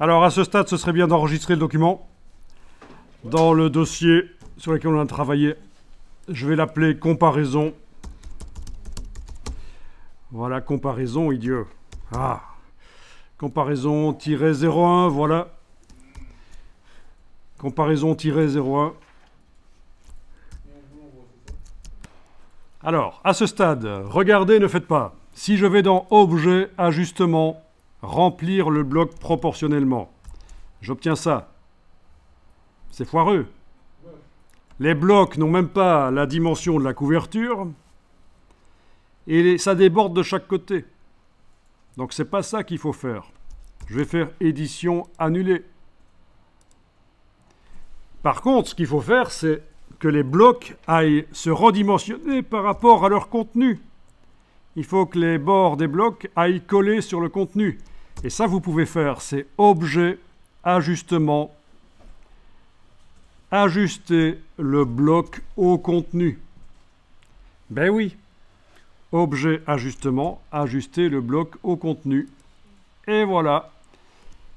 Alors à ce stade, ce serait bien d'enregistrer le document dans le dossier sur lequel on a travaillé. Je vais l'appeler comparaison. Voilà, comparaison, idiot. Ah, comparaison-01, voilà. Comparaison-01. Alors, à ce stade, regardez, ne faites pas. Si je vais dans Objet, Ajustement, Remplir le bloc proportionnellement, j'obtiens ça. C'est foireux. Les blocs n'ont même pas la dimension de la couverture et ça déborde de chaque côté. Donc c'est pas ça qu'il faut faire. Je vais faire édition annulée. Par contre, ce qu'il faut faire, c'est que les blocs aillent se redimensionner par rapport à leur contenu. Il faut que les bords des blocs aillent coller sur le contenu. Et ça, vous pouvez faire, c'est Objet, Ajustement, Ajuster le bloc au contenu. Ben oui. Objet, Ajustement, Ajuster le bloc au contenu. Et voilà.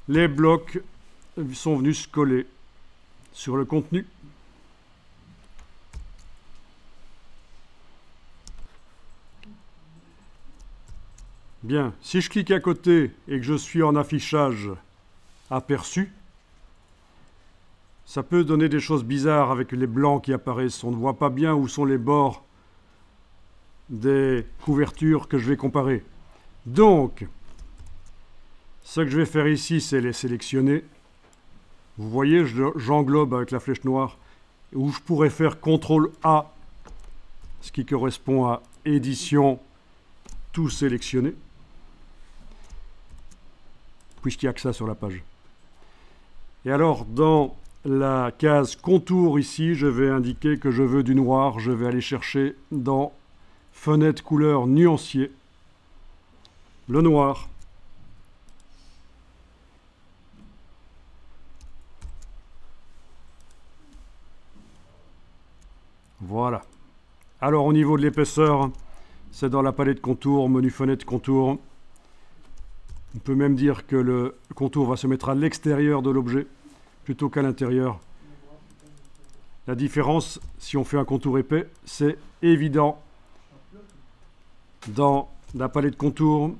Les blocs sont venus se coller sur le contenu. Bien, si je clique à côté et que je suis en affichage aperçu, ça peut donner des choses bizarres avec les blancs qui apparaissent. On ne voit pas bien où sont les bords des couvertures que je vais comparer. Donc, ce que je vais faire ici, c'est les sélectionner. Vous voyez, j'englobe avec la flèche noire, où je pourrais faire CTRL-A, ce qui correspond à édition, tout sélectionner, puisqu'il n'y a que ça sur la page. Et alors, dans la case contour ici, je vais indiquer que je veux du noir. Je vais aller chercher dans fenêtre couleur nuancier, le noir. Voilà. Alors au niveau de l'épaisseur, c'est dans la palette contour, menu fenêtre contour. On peut même dire que le contour va se mettre à l'extérieur de l'objet plutôt qu'à l'intérieur. La différence, si on fait un contour épais, c'est évident. Dans la palette contour,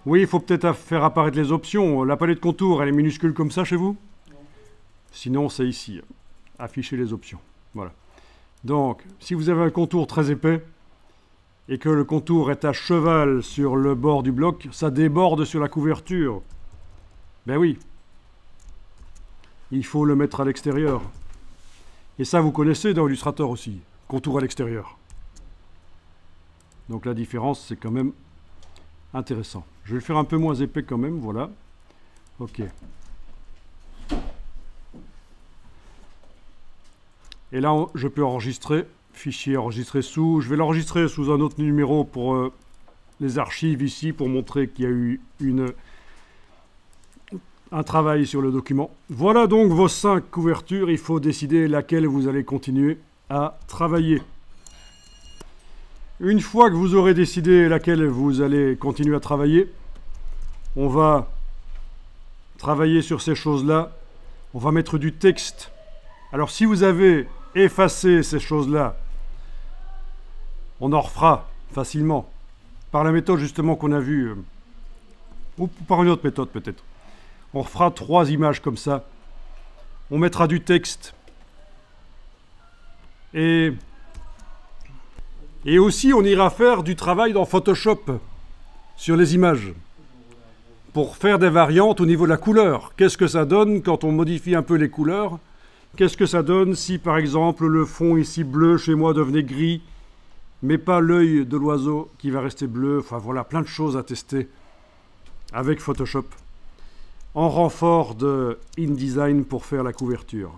oui, il faut peut-être faire apparaître les options. La palette contour, elle est minuscule comme ça chez vous? Sinon, c'est ici. Afficher les options. Voilà. Donc, si vous avez un contour très épais et que le contour est à cheval sur le bord du bloc, ça déborde sur la couverture. Ben oui. Il faut le mettre à l'extérieur. Et ça, vous connaissez dans Illustrator aussi. Contour à l'extérieur. Donc la différence, c'est quand même intéressant. Je vais le faire un peu moins épais quand même, voilà. OK. Et là, je peux enregistrer. Fichier enregistré sous. Je vais l'enregistrer sous un autre numéro pour les archives ici, pour montrer qu'il y a eu un travail sur le document. Voilà donc vos 5 couvertures. Il faut décider laquelle vous allez continuer à travailler. Une fois que vous aurez décidé laquelle vous allez continuer à travailler, on va travailler sur ces choses-là. On va mettre du texte. Alors si vous avez effacé ces choses-là, on en refera facilement. Par la méthode justement qu'on a vue, ou par une autre méthode peut-être. On refera 3 images comme ça. On mettra du texte. Et aussi, on ira faire du travail dans Photoshop sur les images pour faire des variantes au niveau de la couleur. Qu'est-ce que ça donne quand on modifie un peu les couleurs? Qu'est-ce que ça donne si, par exemple, le fond ici bleu chez moi devenait gris, mais pas l'œil de l'oiseau qui va rester bleu? Enfin voilà, plein de choses à tester avec Photoshop en renfort de InDesign pour faire la couverture.